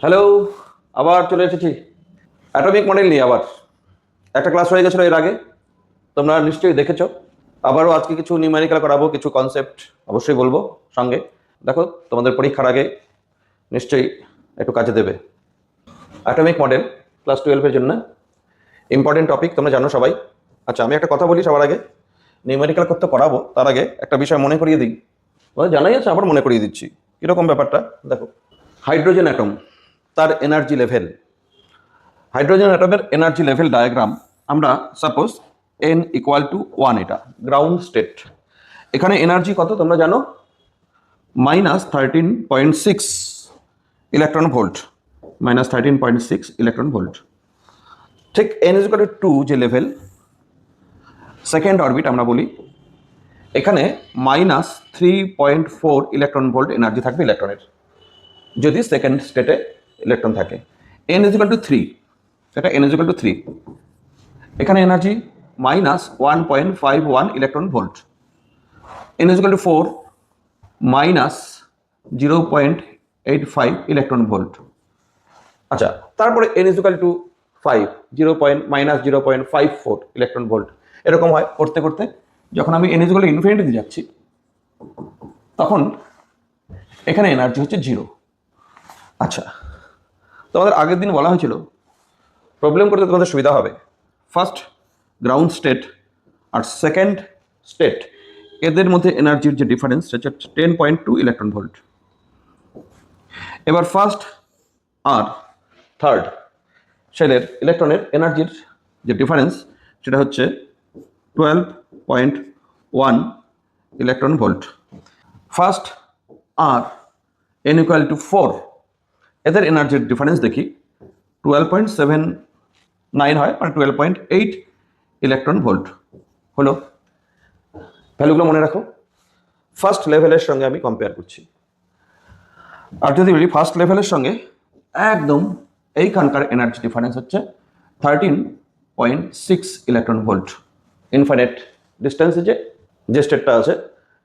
Hello, আবার চলে এসেছি অ্যাটমিক মডেল নিয়ে। আবার একটা ক্লাস হয়ে গেছিলো এর আগে, তোমরা নিশ্চয়ই দেখেছো। আবারও আজকে কিছু নিউমেরিক্যাল করাবো, কিছু কনসেপ্ট অবশ্যই বলবো সঙ্গে। দেখো, তোমাদের পরীক্ষার আগে নিশ্চয়ই একটু কাজে দেবে। অ্যাটমিক মডেল ক্লাস 12-এর জন্য ইম্পর্টেন্ট টপিক, তোমরা জানো সবাই। আচ্ছা, আমি একটা কথা বলি সবার আগে, নিউমেরিক্যাল করতে করাবো তার আগে একটা বিষয় মনে করিয়ে দিই। জানাই আছে, আবার মনে করিয়ে দিচ্ছি কীরকম ব্যাপারটা। দেখো, হাইড্রোজেন অ্যাটম, তার এনার্জি লেভেল, হাইড্রোজেন অ্যাটমের এনার্জি লেভেল ডায়াগ্রাম আমরা সাপোজ n ইকুয়াল টু 1, এটা গ্রাউন্ড স্টেট। এখানে এনার্জি কত তোমরা জানো, -13.6 ইলেকট্রন ভোল্ট, -13.6 ইলেকট্রন ভোল্ট। ঠিক n ইকুয়াল টু 2 যে লেভেল, সেকেন্ড অরবিট আমরা বলি, এখানে -3.4 ইলেকট্রন ভোল্ট এনার্জি থাকবে ইলেকট্রনের, যদি সেকেন্ড স্টেটে ইলেকট্রন থাকে। n ইকুয়াল টু 3, এটা n ইকুয়াল টু 3, এখানে energy -1.51 electron volt. n equal to 4, -0.85 electron volt. আচ্ছা, তারপরে n equal two 5, -0.54 electron volt. এরকম হয় করতে করতে, যখন আমি n ইকুয়াল টু ইনফিনিটিতে যাচ্ছি, তখন এখানে এনার্জি হচ্ছে 0। আচ্ছা, তোমাদের আগের দিন বলা হয়েছিল প্রবলেম করতে তোমাদের সুবিধা হবে, ফার্স্ট গ্রাউন্ড স্টেট আর সেকেন্ড স্টেট, এদের মধ্যে এনার্জির যে ডিফারেন্স সেটা 10.2 ইলেকট্রন ভোল্ট। এবার ফার্স্ট আর থার্ড শেলের ইলেকট্রনের এনার্জির যে ডিফারেন্স সেটা হচ্ছে 12.1 ইলেকট্রন ভোল্ট। ফার্স্ট আর n ইকুয়াল টু 4, এদের এনার্জির ডিফারেন্স দেখি 12.79 হয়, মানে 12.8 ইলেকট্রন ভোল্ট হলো। ভ্যালুগুলো মনে রাখো, ফার্স্ট লেভেলের সঙ্গে আমি কম্পেয়ার করছি। আর যদি বলি ফার্স্ট লেভেলের সঙ্গে একদম এইখানকার এনার্জি ডিফারেন্স হচ্ছে 13.6 ইলেকট্রন ভোল্ট। ইনফাইনাইট ডিস্টেন্সে যে স্টেটটা আছে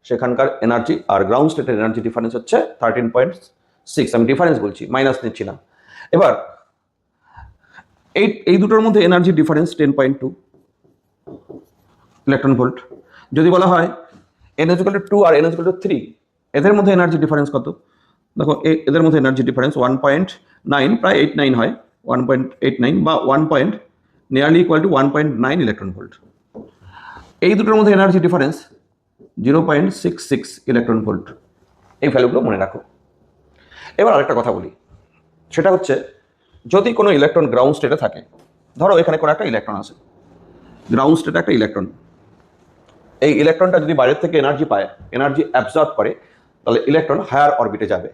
সেখানকার এনার্জি আর গ্রাউন্ড স্টেটের এনার্জি ডিফারেন্স হচ্ছে 13.6। আমি ডিফারেন্স বলছি, মাইনাস নিচ্ছি না। এবার এই দুটোর মধ্যে এনার্জি ডিফারেন্স 10.2 ইলেকট্রন ভোল্ট। যদি বলা হয় n ইকুয়াল টু 2 আর n ইকুয়াল টু 3, এদের মধ্যে এনার্জি ডিফারেন্স কত? দেখো, এদের মধ্যে এনার্জি ডিফারেন্স 1.9, প্রায় 89 হয়, 1.89 বা 1 nearly equal to 1.9 electron volt. এই দুটোর মধ্যে এনার্জি ডিফারেন্স 0.66 ইলেকট্রন ভোল্ট। এই ভ্যালুগুলো মনে রাখো। এবার আরেকটা কথা বলি, সেটা হচ্ছে যদি কোনো ইলেকট্রন গ্রাউন্ড স্টেটে থাকে, ধরো এখানে কোনো একটা ইলেকট্রন আছে, গ্রাউন্ড স্টেটে একটা ইলেকট্রন, এই ইলেকট্রনটা যদি বাইরের থেকে এনার্জি পায়, এনার্জি অ্যাবজর্ব করে, তাহলে ইলেকট্রন হায়ার অরবিটে যাবে।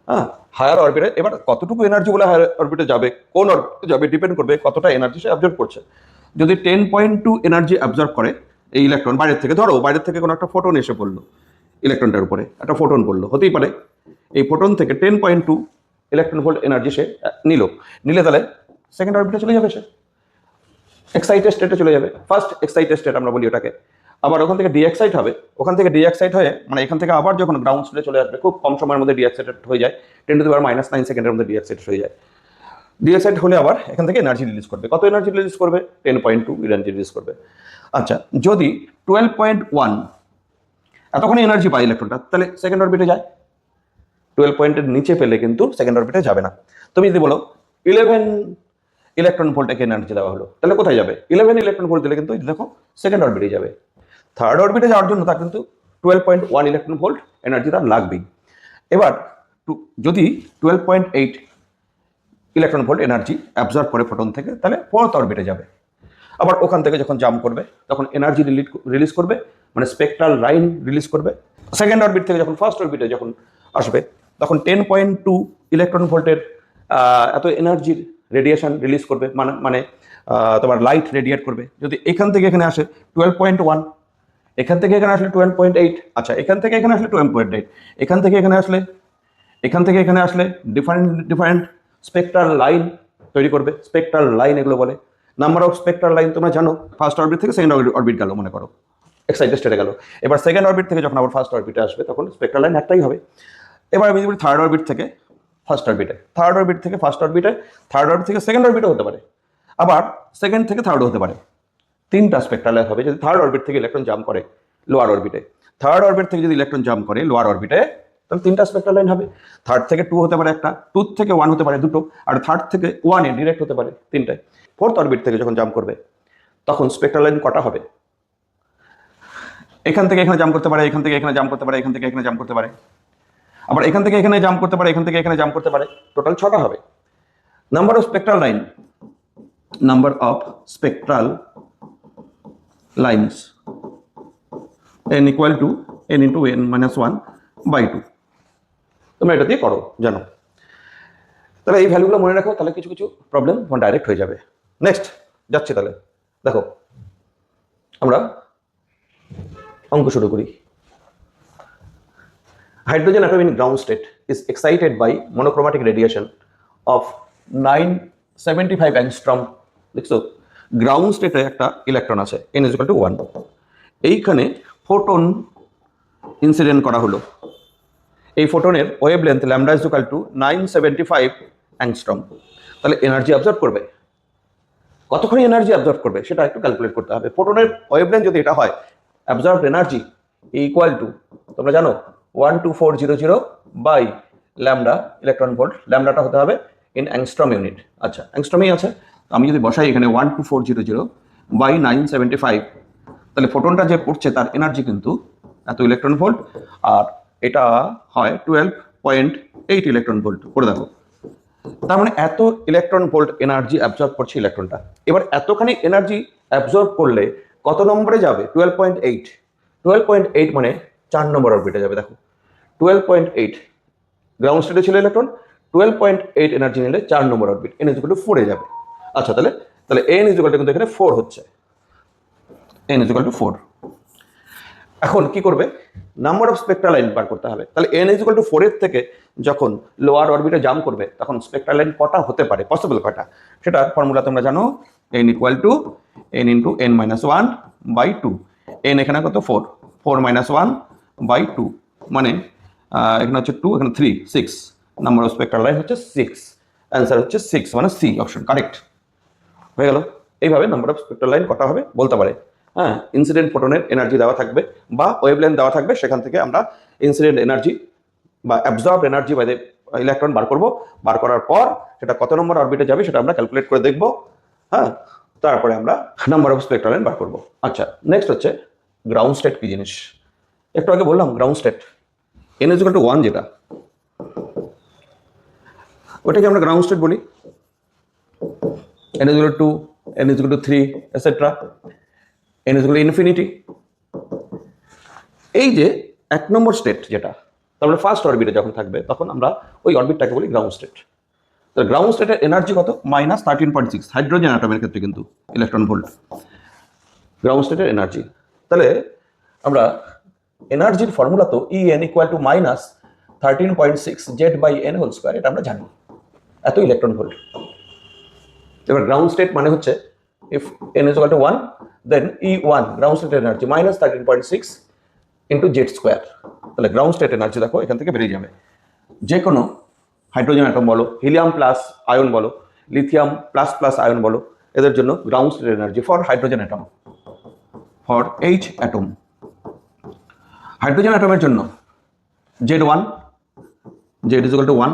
হ্যাঁ, হায়ার অরবিটে। এবার কতটুকু এনার্জি বলে হায়ার অরবিটে যাবে, কোন অরবিটে যাবে, ডিপেন্ড করবে কতটা এনার্জি সে অ্যাবজর্ব করছে। যদি 10.2 এনার্জি অ্যাবজর্ব করে এই ইলেকট্রন বাইরের থেকে, ধরো বাইরের থেকে কোনো একটা ফোটন এসে পড়লো, ইলেকট্রনটার উপরে একটা ফোটন পড়লো, হতেই পারে, এই ফোটন থেকে 10.2 ইলেকট্রন ভোল্ট এনার্জি সে নিলে তাহলে সেকেন্ড অরবিটে চলে যাবে, সে এক্সাইটেড স্টেটে চলে যাবে। ফার্স্ট এক্সাইটেড স্টেট আমরা বলি ওটাকে। আবার ওখান থেকে ডিএক্সাইট হবে, ওখান থেকে ডিএক্সাইট হয়ে, মানে এখান থেকে আবার যখন গ্রাউন্ড স্টেটে চলে আসবে, খুব কম সময়ের মধ্যে ডিএক্সাইটেড হয়ে যায়, 10⁻⁹ সেকেন্ডের মধ্যে ডিএক্সাইটেড হয়ে যায়। ডিএক্সাইট হলে আবার এখান থেকে এনার্জি রিলিজ করবে। কত এনার্জি রিলিজ করবে? 10.2 এনার্জি রিলিজ করবে। আচ্ছা, যদি 12.1 এতক্ষণে এনার্জি পায় ইলেকট্রনটা, তাহলে সেকেন্ড অরবিটে যায়। 12 পয়েন্টের নিচে পেলে কিন্তু সেকেন্ড অরবিটে যাবে না। তুমি যদি বলো 11 ইলেকট্রন ভোল্টকে এনার্জি দেওয়া হলো, তাহলে কোথায় যাবে? 11 ইলেকট্রন ভোল্ট দিলে কিন্তু দেখো সেকেন্ড অরবিটে যাবে। থার্ড অরবিটে যাওয়ার জন্য তার কিন্তু 12.1 ইলেকট্রন ভোল্ট এনার্জি তার লাগবেই। এবার যদি 12.8 ইলেকট্রন ভোল্ট এনার্জি অ্যাবজর্ব করে ফোটন থেকে, তাহলে ফোর্থ অরবিটে যাবে। আবার ওখান থেকে যখন জাম্প করবে তখন এনার্জি রিলিজ করবে, মানে স্পেকট্রাল লাইন রিলিজ করবে। সেকেন্ড অরবিট থেকে যখন ফার্স্ট অরবিটে যখন আসবে, তখন 10.2 ইলেকট্রন ভোল্টের এত এনার্জির রেডিয়েশন রিলিজ করবে, মানে তোমার লাইট রেডিয়েট করবে। যদি এখান থেকে এখানে আসে 12.1, এখান থেকে এখানে আসলে 12.8, আচ্ছা এখান থেকে এখানে আসলে 12.8, এখান থেকে এখানে আসলে ডিফারেন্ট স্পেকট্রাল লাইন তৈরি করবে। স্পেকট্রাল লাইন এগুলো বলে। নাম্বার অফ স্পেকট্রাল লাইন তোমরা জানো, ফার্স্ট অরবিট থেকে সেকেন্ড অরবিট গেল মনে করো, এক্সাইটেড স্টেটে গেল। এবার সেকেন্ড অরবিট থেকে যখন আবার ফার্স্ট অরবিটে আসবে, তখন স্পেকট্রাল লাইন একটাই হবে। এবার আমি যদি থার্ড অরবিট থেকে ফার্স্ট অরবিটে, থার্ড অরবিট থেকে ফার্স্ট অরবিটে, থার্ড অরবিট থেকে সেকেন্ড অরবিটে হতে পারে, আবার সেকেন্ড থেকে থার্ড হতে পারে। তিনটা স্পেকট্রাল লাইন হবে যদি থার্ড অরবিট থেকে ইলেকট্রন জাম্প করে লোয়ার অরবিটে, থার্ড অরবিট থেকে যদি ইলেকট্রন জাম্প করে লোয়ার অরবিটে, তাহলে তিনটা স্পেকট্রাল লাইন হবে। থার্ড থেকে 2 হতে পারে একটা, 2 থেকে 1 হতে পারে দুটো, আর থার্ড থেকে 1 এ ডিরেক্ট হতে পারে তিনটায়। ফোর্থ অরবিট থেকে যখন জাম্প করবে তখন স্পেকট্রাল লাইন কটা হবে? এখান থেকে এখানে জাম্প করতে পারে, এখান থেকে এখানে জাম্প করতে পারে, এখান থেকে এখানে জাম্প করতে পারে, আবার এখান থেকে এখানে জাম্প করতে পারে, এখান থেকে এখানে জাম্প করতে পারে, টোটাল 6টা হবে। Number of spectral line, number of spectral lines n equal to n into n minus 1 by 2। তোমরা এটা দিয়ে করো জানো। তাহলে এই ভ্যালুগুলো মনে রাখো, তাহলে কিছু কিছু প্রবলেম তোমার ডাইরেক্ট হয়ে যাবে। নেক্সট যাচ্ছি, তাহলে দেখো আমরা অঙ্ক শুরু করি। Hydrogen atom in ground state is excited by monochromatic radiation of 975 angstrom। দেখছো গ্রাউন্ড স্টেটে একটা ইলেকট্রন আছে n is equal to 1, এইখানে ফোটন ইনসিডেন্ট করা হলো। এই ফোটনের wavelength lambda is equal to 975 angstrom. তাহলে এনার্জি অবজর্ভ করবে, কতক্ষণ এনার্জি অবজর্ভ করবে সেটা একটু ক্যালকুলেট করতে হবে। ফোটনের ওয়েভলেন্থ যদি এটা হয়, অ্যাবজর্ভড এনার্জি ইকুয়াল টু, তোমরা জানো 12400 বাই ল্যামডা ইলেকট্রন ভোল্ট, ল্যামডাটা হতে হবে ইন অ্যাংস্ট্রম ইউনিট। আচ্ছা অ্যাংস্ট্রমই আছে, আমি যদি বসাই এখানে 12400 বাই 975, তাহলে ফোটনটা যে পড়ছে তার এনার্জি কিন্তু এত ইলেকট্রন ভোল্ট, আর এটা হয় 12.8 ইলেকট্রন ভোল্ট করে দেখো। তার মানে এত ইলেকট্রন ভোল্ট এনার্জি অ্যাবজর্ব করছে ইলেকট্রনটা। এবার এতখানি এনার্জি অ্যাবজর্ব করলে কত নম্বরে যাবে? 12.8। 12.8 মানে 4 নম্বর অরবিটে যাবে। দেখো 12.8 গ্রাউন্ড স্টেটে ছিল ইলেকট্রন, 12.8 এনার্জি নিলে 4 নম্বর অরবিট, n ইকুয়াল টু 4 এ যাবে। আচ্ছা তাহলে n ইকুয়াল টু কিন্তু এখানে 4 হচ্ছে, n ইকুয়াল টু 4। এখন কি করবে? নাম্বার অফ স্পেকট্রাল লাইন বার করতে হবে। তাহলে n ইকুয়াল টু 4 এর থেকে যখন লোয়ার অরবিটে জাম্প করবে তখন স্পেকট্রাল লাইন কটা হতে পারে, পসিবল কটা, সেটার ফর্মুলা তোমরা জানো। n equal to n into n minus 1 by 2। n এখানে কত? 4, 4 মাইনাস 1 বাই 2, মানে এখানে হচ্ছে 2, এখানে 3, 6। নাম্বার অফ স্পেকট্রাল লাইন হচ্ছে 6, অ্যান্সার হচ্ছে 6, মানে সি অপশন কারেক্ট হয়ে গেল। এইভাবে নাম্বার অফ স্পেকট্রাল লাইন কটা হবে বলতে পারে। হ্যাঁ, ইনসিডেন্ট ফোটনের এনার্জি দেওয়া থাকবে বা ওয়েভলেন্থ দেওয়া থাকবে, সেখান থেকে আমরা ইনসিডেন্ট এনার্জি বা অ্যাবজর্বড এনার্জি বাই ইলেকট্রন বার করব। বার করার পর সেটা কত নম্বর অরবিটে যাবে সেটা আমরা ক্যালকুলেট করে দেখব। হ্যাঁ, তারপরে আমরা নাম্বার অফ স্পেকট্রাল লাইন বার করব। আচ্ছা নেক্সট হচ্ছে গ্রাউন্ড স্টেট কি জিনিস। একটু আগে বললাম ground state n is equal to 1, যেটা ওটাকে আমরা গ্রাউন্ড স্টেট বলি। n is equal to 2, n is equal to 3 etcetera, n is equal to infinity. এই যে 1 নম্বর স্টেট যেটা, তারপরে ফার্স্ট অরবিটে যখন থাকবে তখন আমরা ওই অরবিটটাকে বলি গ্রাউন্ড স্টেট। তাহলে গ্রাউন্ড স্টেটের এনার্জি কত? -13.6 হাইড্রোজেন অ্যাটমের ক্ষেত্রে কিন্তু ইলেকট্রন ভোল্ট গ্রাউন্ড স্টেটের এনার্জি। তাহলে আমরা এনার্জির ফর্মুলা তো En equal to -13.6 Z/n whole square, এটা আমরা জানি, এত ইলেকট্রন ভোল্ট। এবার গ্রাউন্ড স্টেট মানে হচ্ছে if n is equal to 1 then E1 ground state energy -13.6 into Z square. তাহলে গ্রাউন্ড স্টেট এনার্জি দেখো এখান থেকে বেরিয়ে যাবে। যে কোনো হাইড্রোজেন অ্যাটম বলো, হিলিয়াম প্লাস আয়ন বলো, লিথিয়াম প্লাস প্লাস আয়ন বলো, এদের জন্য ground state energy for hydrogen atom, for H atom, hydrogen অ্যাটমের জন্য Z1, Z is equal to 1।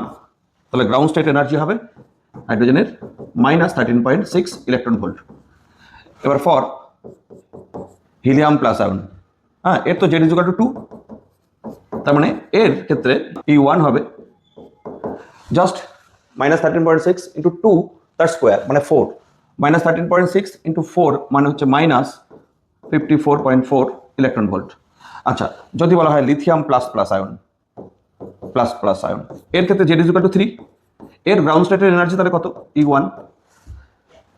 তাহলে গ্রাউন্ড স্টেট এনার্জি হবে হাইড্রোজেনের -13.6 ইলেকট্রন ভোল্ট। এবার ফর হিলিয়াম প্লাস আয়ন, হ্যাঁ, এর তো Z ইজ ইকুয়াল টু 2, তার মানে এর ক্ষেত্রে E1 হবে জাস্ট -13.6 ইন্টু 2 তার স্কোয়ার মানে 4, -13.6 ইন্টু 4 মানে হচ্ছে -54.4 ইলেকট্রন ভোল্ট। আচ্ছা যদি বলা হয় lithium plus plus ion, plus plus ion, এর ক্ষেত্রে Z ইজ ইকুয়াল টু 3, এর গ্রাউন্ড স্টেটের এনার্জি তাহলে কত? E1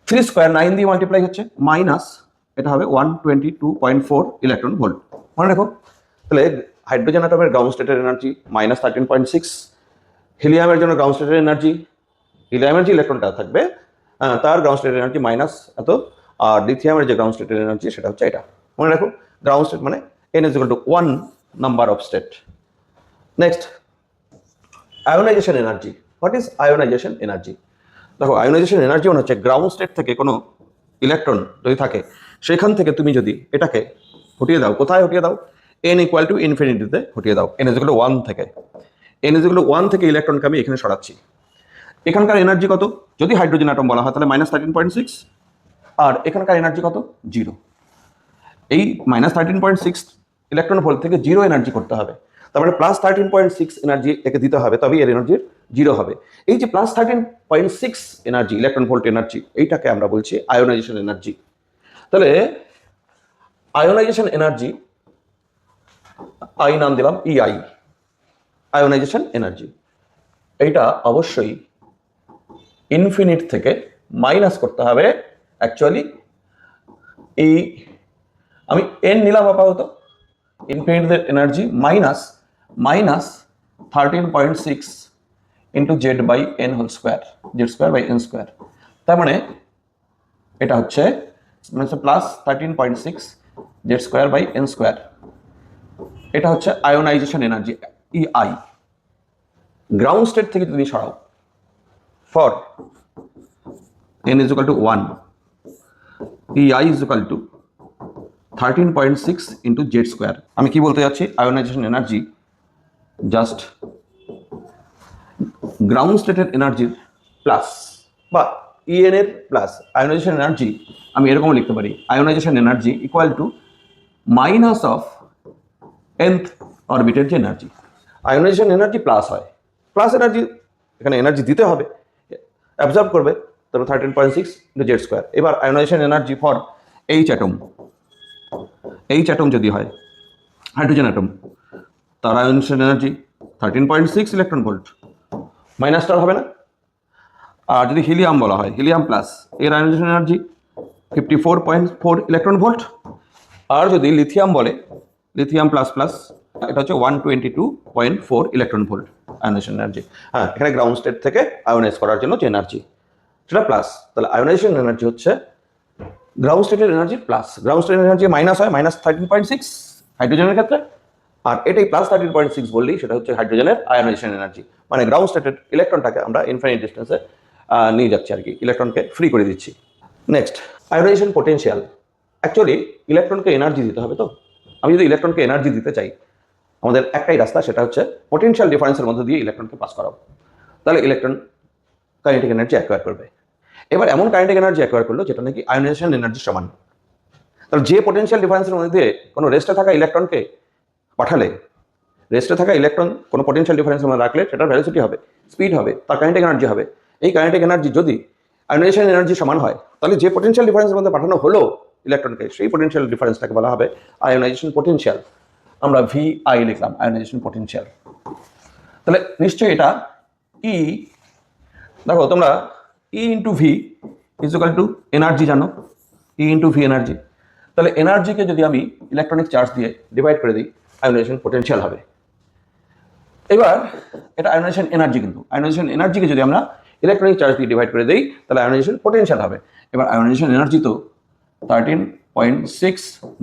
3 স্কোয়ার 9 দিয়ে মাল্টিপ্লাই হচ্ছে মাইনাস, এটা হবে 122.4 ইলেকট্রন ভোল্ট। মনে রাখো তাহলে হাইড্রোজেন অ্যাটমের গ্রাউন্ড স্টেটের এনার্জি -13.6, হিলিয়ামের জন্য গ্রাউন্ড স্টেটের এনার্জি, হিলিয়ামের যে ইলেকট্রনটা থাকবে তার গ্রাউন্ড স্টেটের এনার্জি মাইনাস এত, আর লিথিয়ামের যে গ্রাউন্ড স্টেটের এনার্জি সেটা হচ্ছে এটা। মনে রাখো গ্রাউন্ড স্টেট মানে n is equal to 1 number of state. Next ionisation energy. What is ionisation energy? দেখো আয়োনাইজেশন এনার্জি মানে হচ্ছে গ্রাউন্ড স্টেট থেকে কোনো ইলেকট্রন যদি থাকে সেখান থেকে তুমি যদি এটাকে হটিয়ে দাও, কোথায় হটিয়ে দাও? n ইকুয়াল টু ইনফিনিটিতে হটিয়ে দাও, n ইকুয়াল টু 1 থেকে। n ইকুয়াল টু 1 থেকে ইলেকট্রনকে আমি এখানে সরাচ্ছি। এখানকার এনার্জি কত? যদি হাইড্রোজেন অ্যাটম বলা হয় তাহলে -13.6, আর এখানকার এনার্জি কত? 0। এই -13.6 ইলেকট্রন ভোল্ট থেকে 0 এনার্জি করতে হবে, তার মানে +13.6 এনার্জি একে দিতে হবে, তবে এর এনার্জি 0 হবে। এই যে +13.6 এনার্জি, ইলেকট্রন ভোল্ট এনার্জি, এইটাকে আমরা বলছি আয়োনাইজেশন এনার্জি। তাহলে আয়োনাইজেশন এনার্জি আই নাম দিলাম EI, আয়োনাইজেশন এনার্জি। এইটা অবশ্যই ইনফিনিট থেকে মাইনাস করতে হবে। অ্যাকচুয়ালি এই আমি n নিলাম আপাতত, ইনফিনিটের energy minus 13.6 into Z/n² Z²/n²। তার মানে এটা হচ্ছে +13.6 Z²/n²। এটা হচ্ছে ionisation energy EI। Ground state থেকে যদি সরাও, for n = 1, EI = 13.6 into Z²। আমি কি বলতে যাচ্ছি? আয়োনাইজেশন এনার্জি জাস্ট গ্রাউন্ড স্টেটের এনার্জির প্লাস, বা EN এর প্লাস। আয়োনাইজেশন এনার্জি আমি এরকম লিখতে পারি, ionisation energy equal to minus of nth অরবিটের যে এনার্জি। আয়োনাইজেশন এনার্জি প্লাস হয়, প্লাস এনার্জি, এখানে এনার্জি দিতে হবে, অ্যাবজর্ব করবে, তারপর 13.6 ইন্টু Z²। এবার ionisation energy for H atom যদি হয়, হাইড্রোজেন অ্যাটম, তার আয়োনাইজেশন এনার্জি 13.6 ইলেকট্রন ভোল্ট, মাইনাসটা হবে না। আর যদি হিলিয়াম বলা হয়, হিলিয়াম প্লাস, এর আয়োনাইজেশন এনার্জি 54.4 ইলেকট্রন ভোল্ট। আর যদি লিথিয়াম বলে, লিথিয়াম প্লাস প্লাস, এটা হচ্ছে 122.4 ইলেকট্রন ভোল্ট আয়োনাইজেশন এনার্জি। হ্যাঁ, এখানে গ্রাউন্ড স্টেট থেকে আয়োনাইজ করার জন্য যে এনার্জি, সেটা প্লাস। তাহলে আয়োনাইজেশন এনার্জি হচ্ছে গ্রাউন্ড স্টেটের এনার্জি প্লাস। গ্রাউন্ড স্টেটের এনার্জি মাইনাস হয়, -13.6 হাইড্রোজেনের ক্ষেত্রে, আর এটাই +13.6 বললেই সেটা হচ্ছে হাইড্রোজেনের আয়োনাইজেশন এনার্জি। মানে গ্রাউন্ড স্টেটের ইলেকট্রনটাকে আমরা ইনফাইনাইট ডিস্টেন্সে নিয়ে যাচ্ছি আর কি, ইলেকট্রনকে ফ্রি করে দিচ্ছি। Next, ionization potential. অ্যাকচুয়ালি ইলেকট্রনকে এনার্জি দিতে হবে, তো আমি যদি ইলেকট্রনকে এনার্জি দিতে চাই, আমাদের একটাই রাস্তা, সেটা হচ্ছে পোটেনশিয়াল ডিফারেন্সের মধ্যে দিয়ে ইলেকট্রনকে পাস করাবো। তাহলে ইলেকট্রন কাইনেটিক এনার্জি অ্যাকোয়ার করবে। এবার এমন কাইনেটিক এনার্জি অ্যাকোয়ার করলো যেটা নাকি আয়োনাইজেশন এনার্জির সমান। তাহলে যে পোটেনশিয়াল ডিফারেন্সের মধ্যে দিয়ে কোনো রেস্টে থাকা ইলেকট্রনকে পাঠালে, রেস্টে থাকা ইলেকট্রন কোনো পোটেনশিয়াল ডিফারেন্সের মধ্যে রাখলে সেটার ভ্যালোসিটি হবে, স্পিড হবে, তার কাইনেটিক এনার্জি হবে। এই কাইনেটিক এনার্জি যদি আয়োনাইজেশন এনার্জি সমান হয়, তাহলে যে পোটেনশিয়াল ডিফারেন্সের মধ্যে পাঠানো হলো ইলেকট্রনকে, সেই পোটেনশিয়াল ডিফারেন্সটাকে বলা হবে আয়োনাইজেশন পোটেনশিয়াল। আমরা VI লিখলাম, আয়োনাইজেশন পোটেনশিয়াল। তাহলে নিশ্চয়ই এটা E, দেখো তোমরা E into V equal to energy জানো, E ইন্টু V এনার্জি। তাহলে এনার্জিকে যদি আমি ইলেকট্রনিক চার্জ দিয়ে ডিভাইড করে দিই, আয়োনাইজেশন পোটেনশিয়াল হবে। এবার এটা আয়োনাইজেশন এনার্জি, কিন্তু আয়োনাইজেশন এনার্জিকে যদি আমরা ইলেকট্রনিক চার্জ দিয়ে ডিভাইড করে দিই, তাহলে আয়োনাইজেশন পোটেনশিয়াল হবে। এবার আয়োনাইজেশন এনার্জি তো 13.6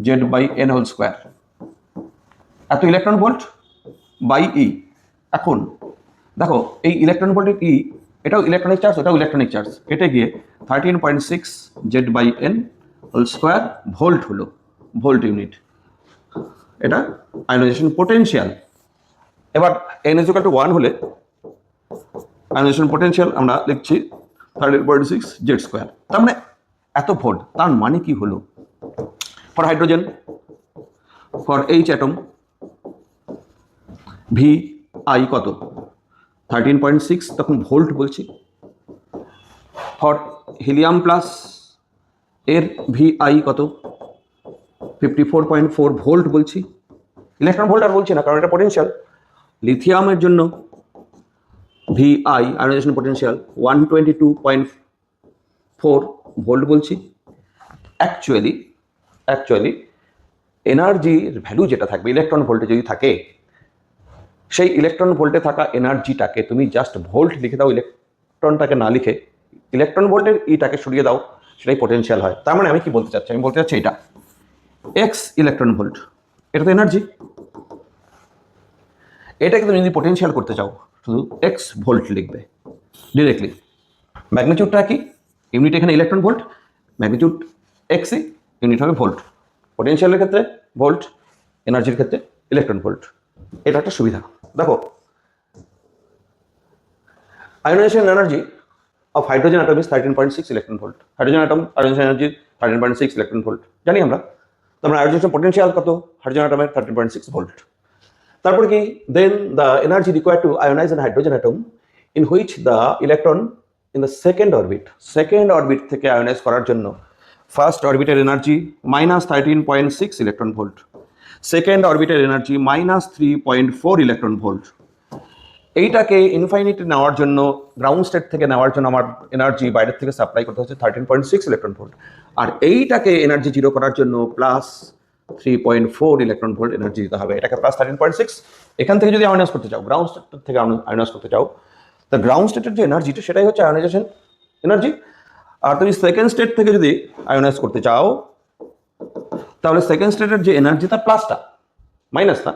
Z/n², এত ইলেকট্রন ভোল্ট বাই E। এখন দেখো এই ইলেকট্রন ভোল্টের E, এটাও ইলেকট্রনিক চার্জ, ওটাও ইলেকট্রনিক চার্জ, কেটে গিয়ে 13.6 Z/n² ভোল্ট হলো, ভোল্ট ইউনিট। এটা আয়োনাইজেশন পোটেনশিয়াল। এবার n = 1 হলে আয়োনাইজেশন পোটেনশিয়াল আমরা লিখছি 13.6 Z²। তার মানে এত ভোল্ট। তার মানে কি হলো? For hydrogen, for H atom VI কত? 13.6, তখন ভোল্ট বলছি। ফর হিলিয়াম প্লাস এর VI কত? 54.4 ভোল্ট বলছি। ইলেকট্রন ভোল্ট আর বলছি না, কারণ এটা পোটেনশিয়াল। লিথিয়ামের জন্য VI আয়োনাইজেশন পোটেনশিয়াল 122.4 ভোল্ট বলছি। অ্যাকচুয়ালি এনার্জির ভ্যালু যেটা থাকবে, ইলেকট্রন ভোল্টে যদি থাকে, সেই ইলেকট্রন ভোল্টে থাকা এনার্জিটাকে তুমি জাস্ট ভোল্ট লিখে দাও, ইলেকট্রনটাকে না লিখে ইলেকট্রন ভোল্টের ইটাকে সরিয়ে দাও, সেটাই পোটেনশিয়াল হয়। তার মানে আমি কি বলতে চাচ্ছি? আমি বলতে চাচ্ছি এটা x ইলেকট্রন ভোল্ট, এটা তো এনার্জি। এটাকে তুমি যদি পোটেনশিয়াল করতে চাও, শুধু x ভোল্ট লিখবে। ডিরেক্টলি। ম্যাগনিটিউডটা কি? ইউনিট এখানে ইলেকট্রন ভোল্ট, ম্যাগনিটিউড এক্সি, ইউনিট হবে ভোল্ট। পোটেনশিয়ালের ক্ষেত্রে ভোল্ট, এনার্জির ক্ষেত্রে ইলেকট্রন ভোল্ট। এটা একটা সুবিধা। দেখো, ionisation energy of hydrogen atom is 13.6 electron volt. Hydrogen atom ionization energy 13.6 electron volt জানি আমরা। তারপরে আয়োনাইজেশন পোটেনশিয়াল কত? হাইড্রোজেন অ্যাটমের 13.6 ভোল্ট। তারপর কি? Then the energy required to ionize an hydrogen atom in which the electron in the second orbit থেকে ionize করার জন্য ফার্স্ট অরবিটের এনার্জি -13.6 ইলেকট্রন ভোল্ট, সেকেন্ড অরবিটের এনার্জি -3.4 ইলেকট্রন ভোল্ট। এইটাকে ইনফাইনিটি নেওয়ার জন্য, গ্রাউন্ড স্টেট থেকে নেওয়ার জন্য আমার এনার্জি বাইরের থেকে সাপ্লাই করতে হচ্ছে 13.6 ইলেকট্রন ভোল্ট। আর এইটাকে এনার্জি জিরো করার জন্য +3.4 ইলেকট্রন ভোল্ট এনার্জি দিতে হবে। এটাকে +13.6। এখান থেকে যদি আয়োনাইজ করতে চাও, গ্রাউন্ড স্টেট থেকে আয়োনাইজ করতে চাও, তা গ্রাউন্ড স্টেটের যে এনার্জিটা সেটাই হচ্ছে আয়োনাইজেশন এনার্জি। আর তুমি সেকেন্ড স্টেট থেকে যদি আয়োনাইজ করতে চাও, তাহলে সেকেন্ড স্টেটের যে এনার্জি তার প্লাসটা, মাইনাস না।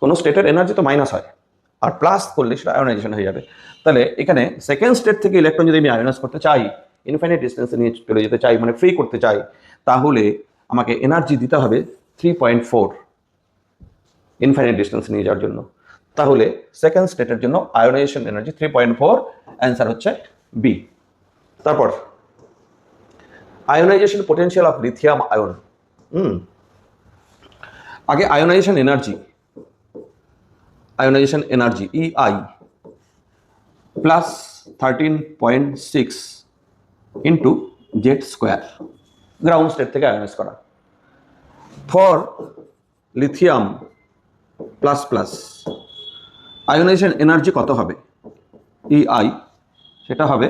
কোনো স্টেটের এনার্জি তো মাইনাস হয়, আর প্লাস করলে সেটা আয়োনাইজেশন হয়ে যাবে। তাহলে এখানে সেকেন্ড স্টেট থেকে ইলেকট্রন যদি আমি আয়োনাইজ করতে চাই, ইনফাইনাইট ডিস্টেন্সে নিয়ে চলে যেতে চাই, মানে ফ্রি করতে চাই, তাহলে আমাকে এনার্জি দিতে হবে 3.4 ইনফাইনাইট ডিস্টেন্স নিয়ে যাওয়ার জন্য। তাহলে সেকেন্ড স্টেটের জন্য আয়োনাইজেশন এনার্জি 3.4, অ্যান্সার হচ্ছে বি। তারপর ionization potential of lithium ion. আগে ionization energy EI +13.6 into Z square, ground state থেকে আয়োনাইজ করা। For lithium plus ionization energy কত হবে? EI সেটা হবে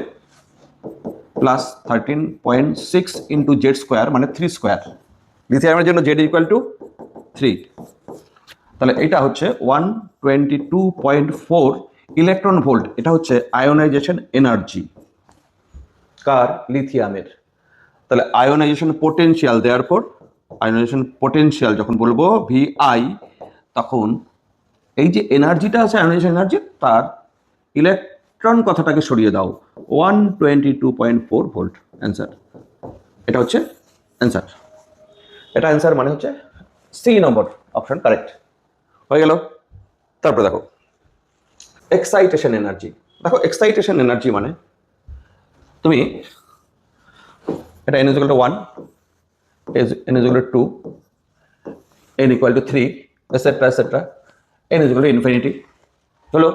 +13.6 ইন্টু জেড স্কোয়ার, মানে 3 স্কোয়ার। লিথিয়ামের জন্য জেড =3। তাহলে এটা হচ্ছে 122.4 ইলেকট্রন ভোল্ট। এটা হচ্ছে আয়োনাইজেশন এনার্জি কার? লিথিয়ামের। তাহলে ionisation potential, therefore ionisation potential যখন বলবো VI, তখন এই যে এনার্জিটা আছে আয়োনাইজেশন এনার্জি, তার ইলেকট্রন কথাটাকে সরিয়ে দাও, 122.4 ভোল্ট। অ্যান্সার এটা হচ্ছে অ্যান্সার। এটা অ্যান্সার মানে হচ্ছে সি নম্বর অপশন কারেক্ট হয়ে গেল। তারপরে দেখো এক্সাইটেশন এনার্জি। দেখো এক্সাইটেশন এনার্জি মানে তুমি এটা n = 1, n = 2, n = 3, etcetera etcetera, n = infinity হলো।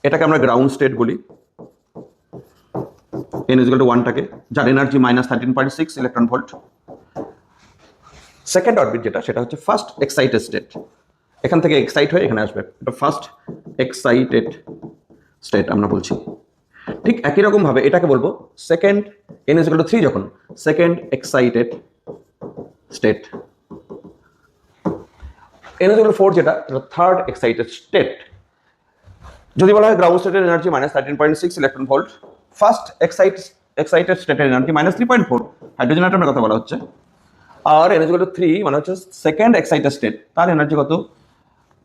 এটাকে আমরা গ্রাউন্ড স্টেট বলি। n = 1 টাকে, যার energy -13.6 electron volt. Second orbit যেটা, সেটা হচ্ছে ফার্স্ট এক্সাইটেড স্টেট। এখান থেকে এক্সাইট হয়ে এখানে আসবে, এটা ফার্স্ট এক্সাইটেড স্টেট আমরা বলছি। ঠিক একই রকম ভাবে এটাকে বলবো সেকেন্ড, n = 3 যখন, সেকেন্ড এক্সাইটেড স্টেট। n = 4 যেটা, থার্ড এক্সাইটেড স্টেট। যদি বলা হয় গ্রাউন্ড স্টেটের energy -13.6 electron volt, first excited স্টেটের এনার্জি -3.4, হাইড্রোজেন অ্যাটমের কথা বলা হচ্ছে। আর n = 3 মানে হচ্ছে সেকেন্ড এক্সাইটেড স্টেট, তার এনার্জি কত?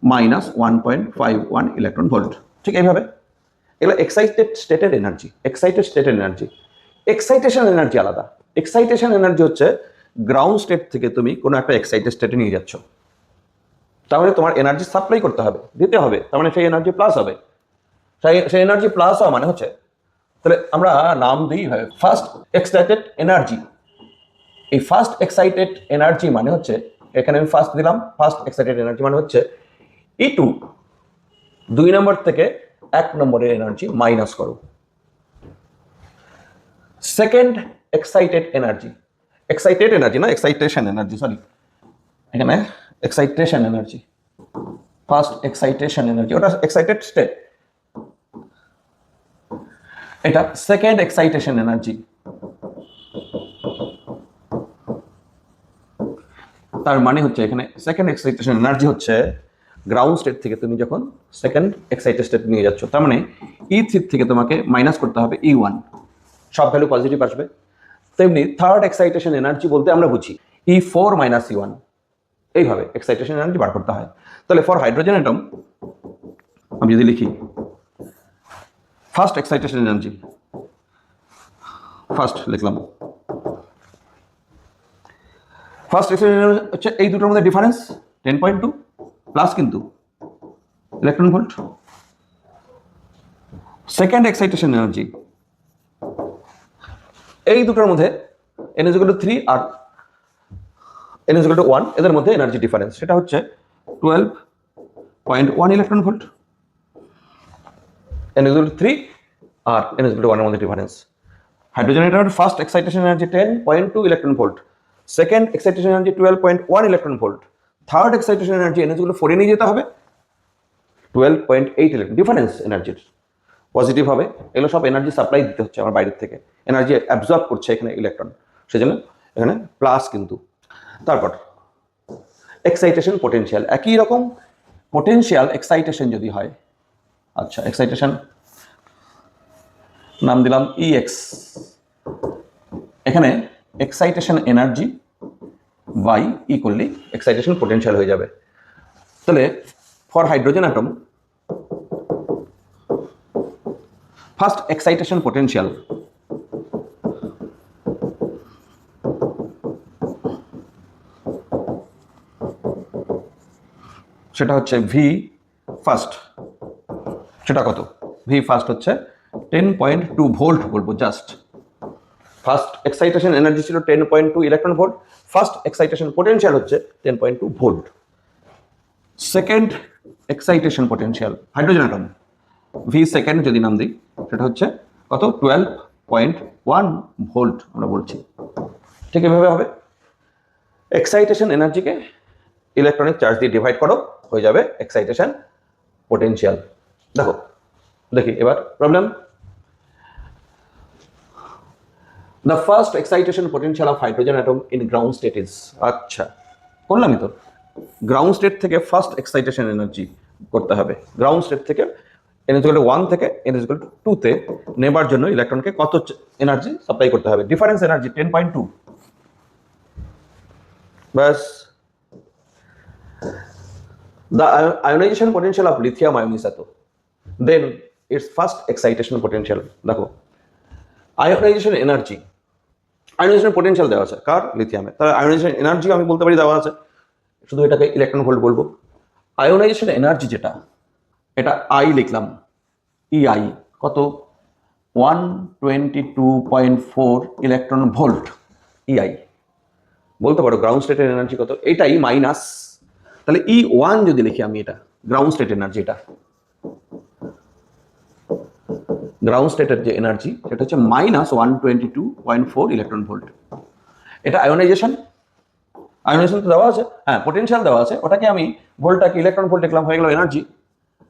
-1.51 ইলেকট্রন ভোল্ট। ঠিক এইভাবে এগুলো এক্সাইটেড স্টেটের এনার্জি। এক্সাইটেশন এনার্জি আলাদা। এক্সাইটেশন এনার্জি হচ্ছে গ্রাউন্ড স্টেট থেকে তুমি কোনো একটা এক্সাইটেড স্টেটে নিয়ে যাচ্ছ, তাহলে তোমার এনার্জি সাপ্লাই করতে হবে, দিতে হবে, তার মানে সেই এনার্জি প্লাস হবে। সেই এনার্জি প্লাস হওয়া মানে হচ্ছে, তাহলে আমরা নাম দিই হয় ফার্স্ট এক্সাইটেড এনার্জি। এই ফার্স্ট এক্সাইটেড এনার্জি মানে হচ্ছে, এখানে আমি ফার্স্ট দিলাম, ফার্স্ট এক্সাইটেড এনার্জি মানে হচ্ছে E2, 2 নম্বর থেকে 1 নম্বরের এনার্জি মাইনাস করো। সেকেন্ড এক্সাইটেড এনার্জি না, এক্সাইটেশন এনার্জি, সরি, এখানে excitation energy, first excitation energy, ওটা এক্সাইটেড স্টেট, এটা সেকেন্ড এক্সাইটেশন এনার্জি। তার মানে হচ্ছে এখানে সেকেন্ড এক্সাইটেশন এনার্জি হচ্ছে গ্রাউন্ড স্টেট থেকে তুমি যখন সেকেন্ড এক্সাইটেড স্টেট নিয়ে যাচ্ছ, তার মানে E3 থেকে তোমাকে মাইনাস করতে হবে E1, সব ভ্যালু পজিটিভ আসবে। তেমনি থার্ড এক্সাইটেশন এনার্জি বলতে আমরা বুঝি E4 - E1, এইভাবে এক্সাইটেশন এনার্জি বার করতে হয়। তাহলে ফর হাইড্রোজেন অ্যাটম আমি যদি লিখি ফার্স্ট এক্সাইটেশন এনার্জি, ফার্স্ট লিখলাম। ফার্স্ট এক্সাইটেশন হচ্ছে এই দুটোর মধ্যে ডিফারেন্স 10.2 প্লাস কিন্তু electron volt. Second excitation energy, এই দুটোর মধ্যে n = 3 আর n = 1, এদের মধ্যে এনার্জি ডিফারেন্স সেটা হচ্ছে 12.1 ইলেকট্রন ভোল্ট। n = 3 আর n = 1 এর মধ্যে ডিফারেন্স। হাইড্রোজেন এটমের first excitation energy 10.2 electron volt, second excitation energy 12.1 electron volt, third excitation energy n = 4 এ নিয়ে যেতে হবে 12.8 ইলেকট্রন। ডিফারেন্স এনার্জির পজিটিভ হবে, এগুলো সব এনার্জি সাপ্লাই দিতে হচ্ছে আমার বাইরের থেকে, এনার্জি অ্যাবজর্ব করছে এখানে ইলেকট্রন, সেজন্য এখানে প্লাস কিন্তু। তারপর এক্সাইটেশন পোটেনশিয়াল, একই রকম পোটেনশিয়াল এক্সাইটেশন যদি হয়, আচ্ছা এক্সাইটেশন নাম দিলাম EX, এখানে এক্সাইটেশন এনার্জি বাই ই করলে এক্সাইটেশন পোটেনশিয়াল হয়ে যাবে। তাহলে for hydrogen atom first excitation potential সেটা হচ্ছে ভি ফার্স্ট, সেটা কত? ভি ফার্স্ট হচ্ছে 10.2 ভোল্ট বলবো জাস্ট। ফার্স্ট এক্সাইটেশন এনার্জি ছিল 10.2 electron volt, first excitation potential হচ্ছে 10.2 volt. Second excitation potential hydrogen atom V second যদি নাম দিই, সেটা হচ্ছে কত? 12.1 ভোল্ট আমরা বলছি। ঠিক এভাবে হবে। এক্সাইটেশন এনার্জিকে ইলেকট্রনিক চার্জ দিয়ে ডিভাইড করো, হয়ে যাবে এক্সাইটেশন পোটেনশিয়াল। দেখো দেখি এবার problem. The first excitation potential of hydrogen atom in ground state is, আচ্ছা করলামই তো, গ্রাউন্ড স্টেট থেকে ফার্স্ট এক্সাইটেশন এনার্জি করতে হবে। গ্রাউন্ড স্টেট থেকে n = 1 থেকে n = 2 তে নেবার জন্য ইলেকট্রনকে কত এনার্জি সাপ্লাই করতে হবে? Difference energy 10.2, bus. The ionization potential of lithium ion is eto, then its first excitation potential, দেখো আয়োনাইজেশন এনার্জি, আয়োনাইজেশন পোটেনশিয়াল দেওয়া আছে কার? লিথিয়ামে। তাহলে আয়োনাইজেশন এনার্জি আমি বলতে পারি দেওয়া আছে, শুধু এটাকে ইলেকট্রন ভোল্ট বলবো। আয়োনাইজেশন এনার্জি যেটা, এটা আই লিখলাম, EI কত? 122.4 ইলেকট্রন ভোল্ট EI। বলতে পারো গ্রাউন্ড স্টেটের এনার্জি কত? এটাই মাইনাস, তাহলে E1 যদি লিখি আমি, এটা গ্রাউন্ড স্টেট এনার্জি, এটা গ্রাউন্ড স্টেটের যে এনার্জি সেটা হচ্ছে -122.4 ইলেকট্রন ভোল্ট। এটা আয়োনাইজেশন, আয়োনাইজেশন তো দেওয়া আছে, হ্যাঁ পোটেনশিয়াল দেওয়া আছে, ওটাকে আমি ভোল্টটাকে ইলেকট্রন ভোল্ট লিখলাম, হয়ে গেল এনার্জি।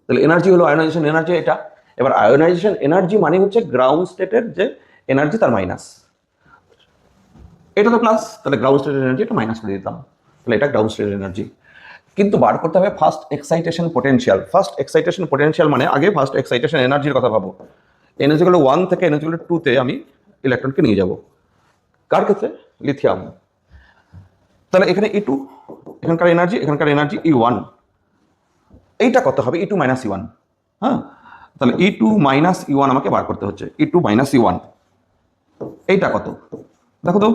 তাহলে এনার্জি হলো আয়োনাইজেশন এনার্জি এটা। এবার আয়োনাইজেশন এনার্জি মানে হচ্ছে গ্রাউন্ড স্টেটের যে এনার্জি তার মাইনাস, এটা তো প্লাস, তাহলে গ্রাউন্ড স্টেটের এনার্জি এটা মাইনাস করে দিতাম, তাহলে এটা গ্রাউন্ড স্টেটের এনার্জি। কিন্তু বার করতে হবে first excitation potential. First excitation potential মানে আগে ফার্স্ট এক্সাইটেশন এনার্জির কথা ভাবো। n = 1 থেকে n = 2 তে আমি ইলেকট্রনকে নিয়ে যাব, কার ক্ষেত্রে? লিথিয়াম। তাহলে এখানে E2, এখানকার এনার্জি E1, এইটা কত হবে? E2 - E1, হ্যাঁ। তাহলে E2 - E1 আমাকে বার করতে হচ্ছে, E2 - E1 এইটা কত? দেখো তো,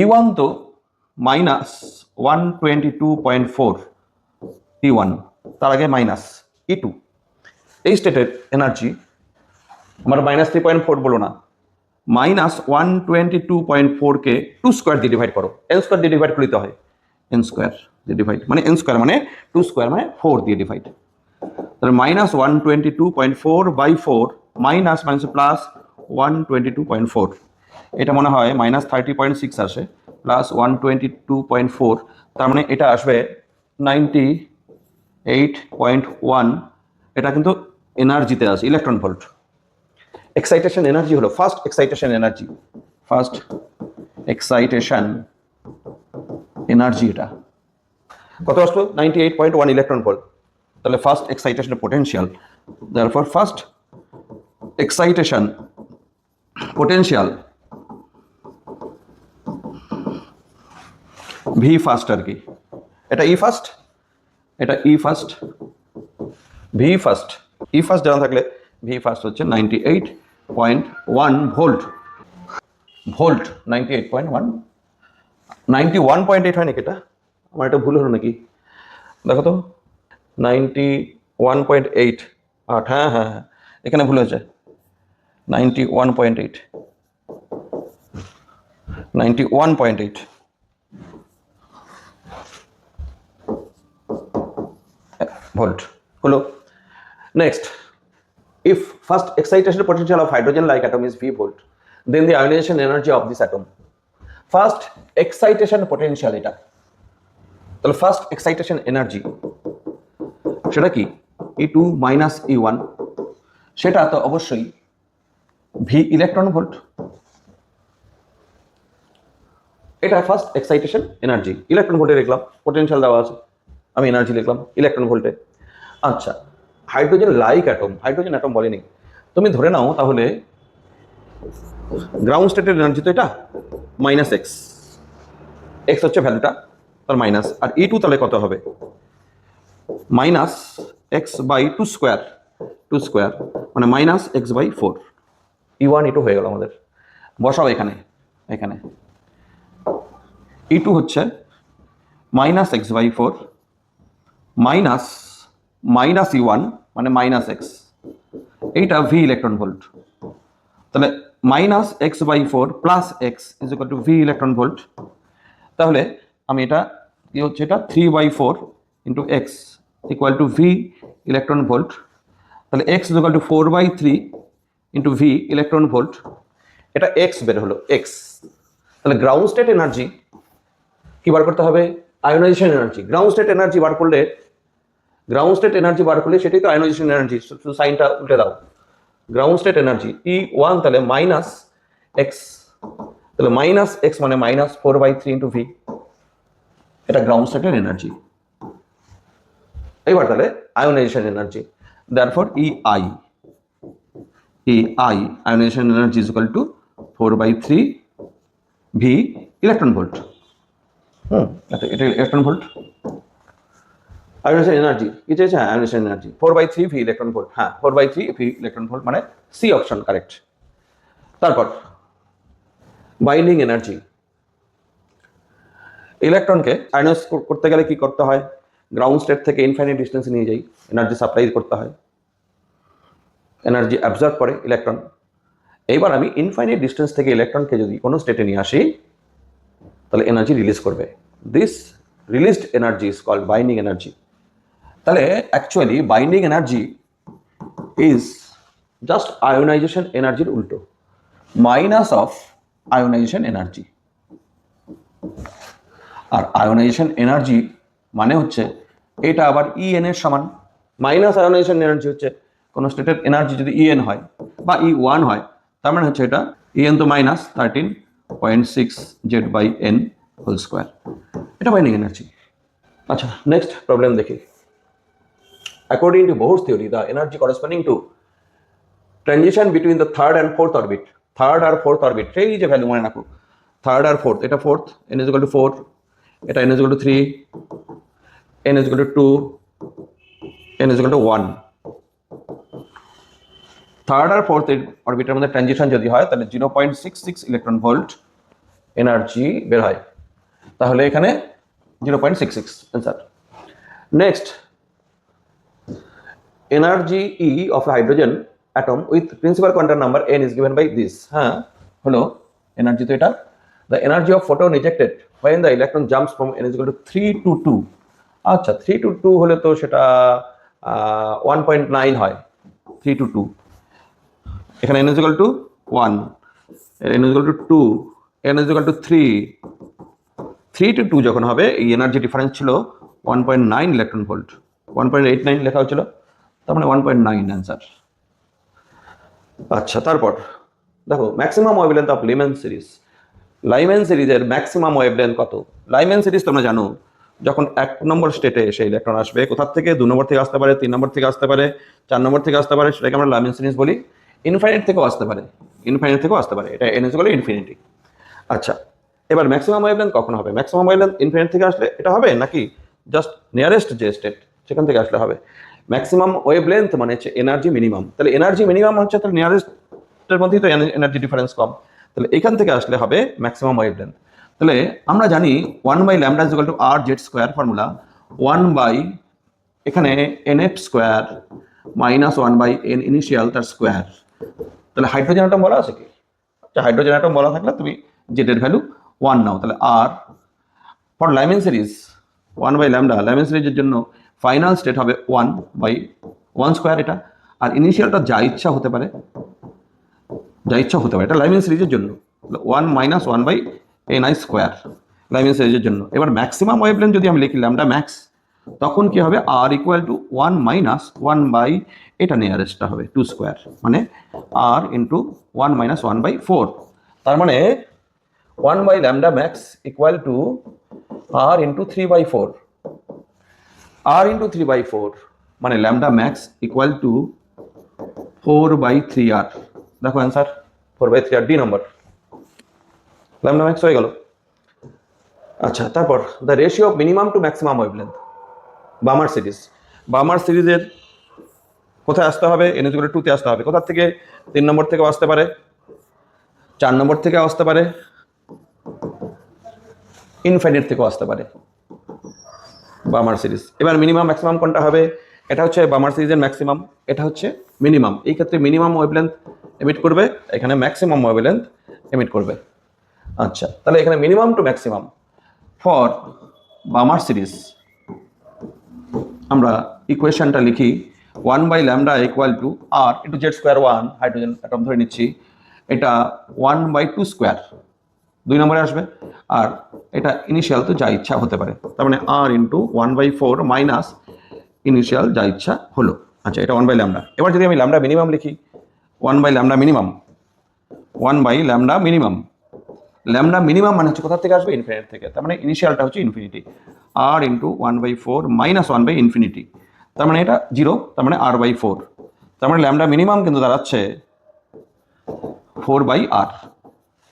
E1 তো -122.4 E1, তার আগে মাইনাস E2। এই স্টেটের এনার্জি আমরা -3.4 বলো না, -122.4 কে 2 স্কোয়ার দিয়ে ডিভাইড করো, n স্কোয়ার দিয়ে ডিভাইড করতে হয়, n স্কোয়ার দিয়ে ডিভাইড মানে n স্কোয়ার মানে 2 স্কোয়ার মানে 4 দিয়ে ডিভাইড। তাহলে -122.4 বাই 4 মাইনাস প্লাস 122.4, এটা মনে হয় -30.6 আসে, প্লাস 122.4, তার মানে এটা আসবে 98.1। এটা কিন্তু এনার্জিতে আছে, ইলেকট্রন ভোল্ট। এক্সাইটেশন এনার্জি হলো first excitation energy, first excitation energy এটা কত আসলো? 98.1 ইলেকট্রন ভোল্ট। তাহলে first excitation potential, therefore first excitation potential V first আর কি, এটা ই ফার্স্ট, এটা E first, V first. E first জানা থাকলে ভি ফার্স্ট হচ্ছে 98.1 ভোল্ট, ভোল্ট 98.1, 91.8 হয় নাকি এটা? আমার এটা ভুল হলো নাকি? দেখো তো 91.8, হ্যাঁ হ্যাঁ হ্যাঁ, এখানে ভুল হয়েছে, 91.8, 91.8 ভোল্ট হলো। Next, if first excitation potential of hydrogen like atom is V volt, then the ionization energy of this atom, first excitation potential এটা, তাহলে ফার্স্ট এক্সাইটেশন এনার্জি সেটা কি E2 মাইনাস E1, সেটা তো অবশ্যই ভি ইলেকট্রন ভোল্ট। এটা first excitation energy, electron ভোল্টে লিখলাম, পোটেনশিয়াল দেওয়া আছে, আমি এনার্জি লিখলাম ইলেকট্রন ভোল্টে। আচ্ছা, hydrogen like atom, hydrogen atom বলেনি, তুমি ধরে নাও তাহলে গ্রাউন্ড স্টেটের এনার্জি তো এটা মাইনাস এক্স, এক্স হচ্ছে ভ্যালুটা, তার মাইনাস, আর E2 তাহলে কত হবে, minus X by two square, two square মানে minus X by 4, E1 E2 হয়ে গেল আমাদের। বসাও এখানে, এখানে E2 হচ্ছে minus X by 4 minus minus E1 মানে মাইনাস এক্স, এইটা ভি ইলেকট্রন ভোল্ট। তাহলে minus X by 4 plus X is equal to V electron volt. তাহলে আমি এটা কি হচ্ছে, এটা 3/4 into X equal to V electron volt. তাহলে X is equal to 4/3 into V electron volt, এটা এক্স বের হলো, এক্স। তাহলে গ্রাউন্ড স্টেট এনার্জি কি বার করতে হবে, ionization energy. Ground state energy বার করলে, গ্রাউন্ড স্টেট এনার্জি বার করলে সেটাই তো আয়োনাইজেশন এনার্জি, শুধু সাইনটা উল্টে দাও। গ্রাউন্ড স্টেট এনার্জি E1 তাহলে মাইনাস এক্স, তাহলে মাইনাস এক্স মানে মাইনাস 4/3 ইন্টু ভি, এটা গ্রাউন্ড স্টেটের এনার্জি। এবার তাহলে ionisation energy, therefore EI ionisation energy is equal to 4/3 V electron volt. এটা ইলেকট্রন ভোল্ট। আয়োনাইজেশন এনার্জি কি চেয়েছে, ionisation energy 4/3 V electron volt, হ্যাঁ 4/3 ভি ইলেকট্রন ভোল্ট মানে সি অপশন কারেক্ট। তারপর বাইন্ডিং এনার্জি, ইলেকট্রনকে আয়োনাইজ করতে গেলে কি করতে হয়, গ্রাউন্ড স্টেট থেকে ইনফাইনাইট ডিস্টেন্সে নিয়ে যাই, এনার্জি সাপ্লাই করতে হয়, এনার্জি অ্যাবজর্ব করে ইলেকট্রন। এইবার আমি ইনফাইনাইট ডিস্টেন্স থেকে ইলেকট্রনকে যদি কোনো স্টেটে নিয়ে আসি তাহলে এনার্জি রিলিজ করবে, this released energy is called binding energy. তাহলে actually binding energy is just ionization এনার্জির উল্টো, মাইনাস অফ আয়োনাইজেশন এনার্জি। আর আয়োনাইজেশন এনার্জি মানে হচ্ছে এটা আবার EN এর সমান, মাইনাস আয়োনাইজেশন এনার্জি হচ্ছে কোনো স্টেটের এনার্জি যদি EN হয় বা E1 হয়, তার মানে হচ্ছে এটা EN তো মাইনাস 13.6 Z/N হোল স্কোয়ার, এটা বাইন্ডিং এনার্জি। আচ্ছা, নেক্সট প্রবলেম দেখি। According to Bohr's theory, the energy corresponding to transition between the third and fourth orbit, third আর ফোর্থ অরবিট, সেই যে ভ্যালু মনে রাখো, থার্ড আর ফোর্থ, এটা fourth, n is equal to 4, এটা n is equal to 3, n is equal to 2, n is equal to 1। Third আর fourth অরবিটের মধ্যে ট্রানজিশন যদি হয় তাহলে 0.66 ইলেকট্রন ভোল্ট এনার্জি বের হয়, তাহলে এখানে 0.66 answer. Next, energy E of a hydrogen atom with principal quantum number n is given by this, হ্যাঁ হলো এনার্জি তো এটা, the energy of photon ejected when the electron jumps from n is equal to 3 to 2, আচ্ছা 3 to 2 হলে তো সেটা 1.9 হয়, 3 to 2, এখানে n is equal to 1, n is equal to 2, n is equal to 3 to 2 যখন হবে এই এনার্জি ডিফারেন্স ছিল 1.9 ইলেকট্রন ভোল্ট, 1.89 লেখা হয়েছিল, তার মানে 1.9 অ্যান্সার। আচ্ছা, তারপর দেখো maximum wavelength of Lyman series, Lyman সিরিজের ম্যাক্সিমাম ওয়েভলেন্থ কত? লাইমেন সিরিজ তোমরা জানো যখন 1 নম্বর স্টেটে এসে ইলেকট্রন আসবে, কোথা থেকে 2 নম্বর থেকে আসতে পারে, 3 নম্বর থেকে আসতে পারে, 4 নম্বর থেকে আসতে পারে, সেটাকে আমরা লাইমেন সিরিজ বলি। ইনফাইনাইট থেকেও আসতে পারে, ইনফাইনাইট থেকেও আসতে পারে, এটা n is equal to infinity. আচ্ছা, এবার ম্যাক্সিমাম ওয়েভলেন্থ কখন হবে? ম্যাক্সিমাম ওয়েভলেন্থ ইনফিনিট থেকে আসলে এটা হবে নাকি জাস্ট নিয়ারেস্ট যে স্টেট সেখান থেকে আসলে হবে? ম্যাক্সিমাম ওয়েভলেন্থ মানে হচ্ছে এনার্জি মিনিমাম। তাহলে এনার্জি মিনিমাম হচ্ছে তাহলে নিয়ারেস্টের মধ্যেই তো এনার্জি ডিফারেন্স কম, তাহলে এখান থেকে আসলে হবে ম্যাক্সিমাম ওয়েভলেন্থ। তাহলে আমরা জানি 1/λ is equal to R Z square formula 1 by এখানে N F square minus 1/n initial তার স্কোয়ার। তাহলে হাইড্রোজেন অ্যাটম বলা আছে কি? আচ্ছা, হাইড্রোজেন অ্যাটম বলা থাকলে তুমি জেডের ভ্যালু 1 নাও। তাহলে আর ফর লাইমেন সিরিজ 1/λ, লাইমেন সিরিজের জন্য ফাইনাল স্টেট হবে 1/1 স্কোয়ার এটা, আর ইনিশিয়ালটা যা ইচ্ছা হতে পারে, যা ইচ্ছা হতে পারে, এটা লাইমেন সিরিজের জন্য 1 - 1/ni স্কোয়ার লাইমেন সিরিজের জন্য। এবার ম্যাক্সিমাম ওয়েভলেন্থ যদি আমি লিখি ল্যামডা ম্যাক্স, তখন কি হবে আর ইকুয়াল টু 1 - 1 বাই এটা নিয়ারেস্টটা হবে 2 স্কোয়ার, মানে আর ইন্টু 1 - 1/4। তার মানে 1/λ max equal to R into 3/4, R into 3/4 মানে lambda max equal to 4/3r। দেখো answer 4/3r, D number, lambda max হয়ে গেল। আচ্ছা, তারপর the ratio of minimum to maximum wavelength, Balmer series. Balmer সিরিজের কোথায় আসতে হবে? n = 2 তে আসতে হবে। কোথা থেকে? 3 নম্বর থেকেও আসতে পারে, 4 নম্বর থেকেও আসতে পারে, ইনফাইনাইট থেকেও আসতে পারে বামার সিরিজ। এবার মিনিমাম ম্যাক্সিমাম কোনটা হবে? এটা হচ্ছে বামার সিরিজের ম্যাক্সিমাম, এটা হচ্ছে মিনিমাম। এই ক্ষেত্রে মিনিমাম ওয়েভলেন্থ এমিট করবে, এখানে ম্যাক্সিমাম ওয়েভলেন্থ এমিট করবে। আচ্ছা, তাহলে এখানে minimum to maximum for Balmer series আমরা ইকুয়েশনটা লিখি 1/λ equal to R into Z square 1, hydrogen atom ধরে নিচ্ছি, এটা 1/2 স্কোয়ার 2 নম্বরে আসবে, আর এটা ইনিশিয়াল তো যা ইচ্ছা হতে পারে, তার মানে আর ইন্টু 1/4 মাইনাস ইনিশিয়াল যা ইচ্ছা হলো। আচ্ছা, এটা 1/λ। এবার যদি আমি ল্যামডা মিনিমাম লিখি 1/λ মিনিমাম, 1/λ মিনিমাম, ল্যামডা মিনিমাম মানে হচ্ছে কোথা থেকে আসবে? ইনফিনিটি থেকে, তার মানে ইনিশিয়ালটা হচ্ছে ইনফিনিটি, আর ইন্টু 1/4 মাইনাস 1/ইনফিনিটি, তার মানে এটা 0, তার মানে r/4, তার মানে ল্যামডা মিনিমাম কিন্তু দাঁড়াচ্ছে 4/r।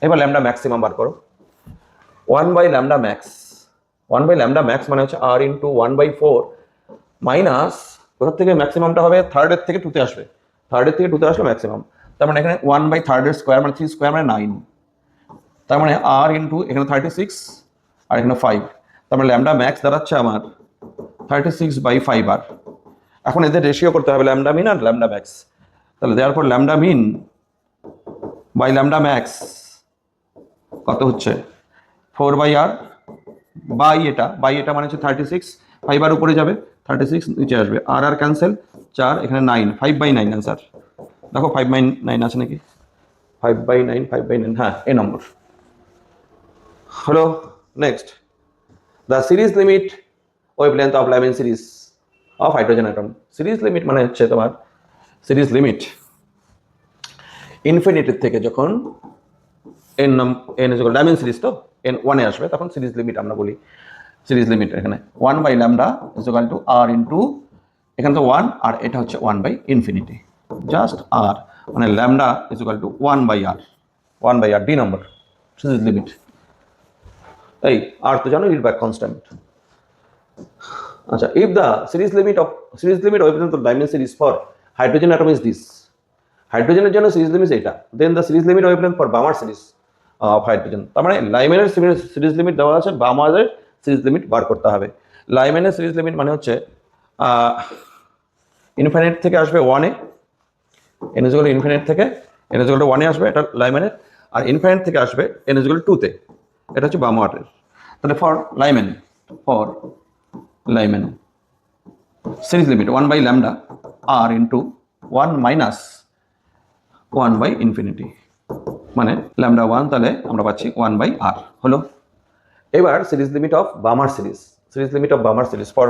এবার ল্যামডা ম্যাক্সিমাম বার করো, 1/λ ম্যাক্স, 1/λ ম্যাক্স মানে হচ্ছে আর ইন্টু 1/4 মাইনাস কোথা থেকে ম্যাক্সিমামটা হবে? থার্ডের থেকে 2 তে আসবে, থার্ডের থেকে 2 তে আসলে ম্যাক্সিমাম, তার মানে এখানে 1/3 স্কোয়ার মানে 3 স্কোয়ার মানে 9, তার মানে আর ইন্টু এখানে 36 আর এখানে 5, তার মানে ল্যামডা ম্যাক্স দাঁড়াচ্ছে আমার 36/5r। এখন এদের রেশিও করতে হবে ল্যামডা মিন আর ল্যামডা ম্যাক্স, তাহলে দেওয়ার পর lambda min by lambda max কত হচ্ছে? 4/r বাই এটা মানে হচ্ছে 36, 5r উপরে যাবে, 36 নিচে আসবে, আর আর ক্যান্সেল, 4 এখানে 9, 5/9 অ্যান্সার। দেখো 5/9 আছে নাকি? 5/9, হ্যাঁ, এ নম্বর হলো। Next, the series limit wavelength of Lyman series of hydrogen atom. Series limit মানে হচ্ছে তোমার সিরিজ লিমিট ইনফিনিটির থেকে যখন n লাইমেন সিরিজ তো n 1-এ আসবে, তখন সিরিজ লিমিট আমরা বলি সিরিজ লিমিট। এখানে 1/λ is equal to R into এখানে তো 1 আর এটা হচ্ছে 1/ইনফিনিটি, জাস্ট আর, মানে lambda is equal to 1/r, 1/r, ডি নম্বর, সিরিজ লিমিট। এই আর তো জানো রিড ব্যাক কনস্ট্যান্ট। আচ্ছা, if the series limit wavelength of Lyman series for hydrogen atom is this, হাইড্রোজেনের জন্য সিরিজ লিমিট এটা, then the series limit wavelength for Balmer series of hydrogen, তার মানে লাইমেনের series limit দেওয়া আছে, বামারের সিরিজ লিমিট বার করতে হবে। লাইমেনের সিরিজ লিমিট মানে হচ্ছে ইনফিনিট থেকে আসবে 1-এ, n = ইনফিনিট থেকে n = 1-এ আসবে, এটা লাইমেনের, আর ইনফিনিট থেকে আসবে n = 2-তে, এটা হচ্ছে বামারের। তাহলে for Lyman series limit 1/λ R into 1 minus 1/ইনফিনিটি, মানে ল্যামডা 1, তাহলে আমরা পাচ্ছি 1/r হলো। এবার series limit of Balmer series for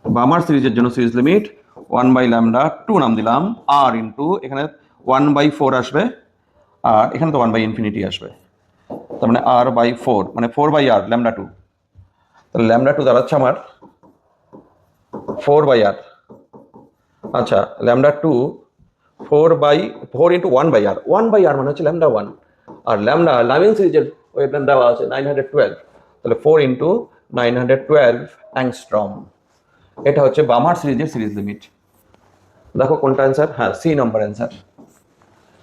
Balmer সিরিজের জন্য সিরিজ লিমিট 1/λ 2 নাম দিলাম, আর ইন্টু এখানে 1/4 আসবে, আর এখানে তো 1/ইনফিনিটি আসবে, তার মানে r/4 মানে 4/r ল্যামডা 2, তাহলে ল্যামডা 2 দাঁড়াচ্ছে আমার 4/r। আচ্ছা, ল্যামডা 2 4 ইন্টু 1/r, 1/r মানে হচ্ছে ল্যামডা 1, আর ল্যামডা লাইমেন সিরিজের ওয়েভলেন্থ দেওয়া আছে 912, তাহলে 4 ইন্টু 912 অ্যাংস্ট্রম। এটা হচ্ছে বামার সিরিজের সিরিজ লিমিট। দেখো কোনটা অ্যান্সার? হ্যাঁ, সি নাম্বার অ্যান্সার।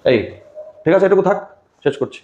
এই ঠিক আছে, এটুকু থাক, শেষ করছি।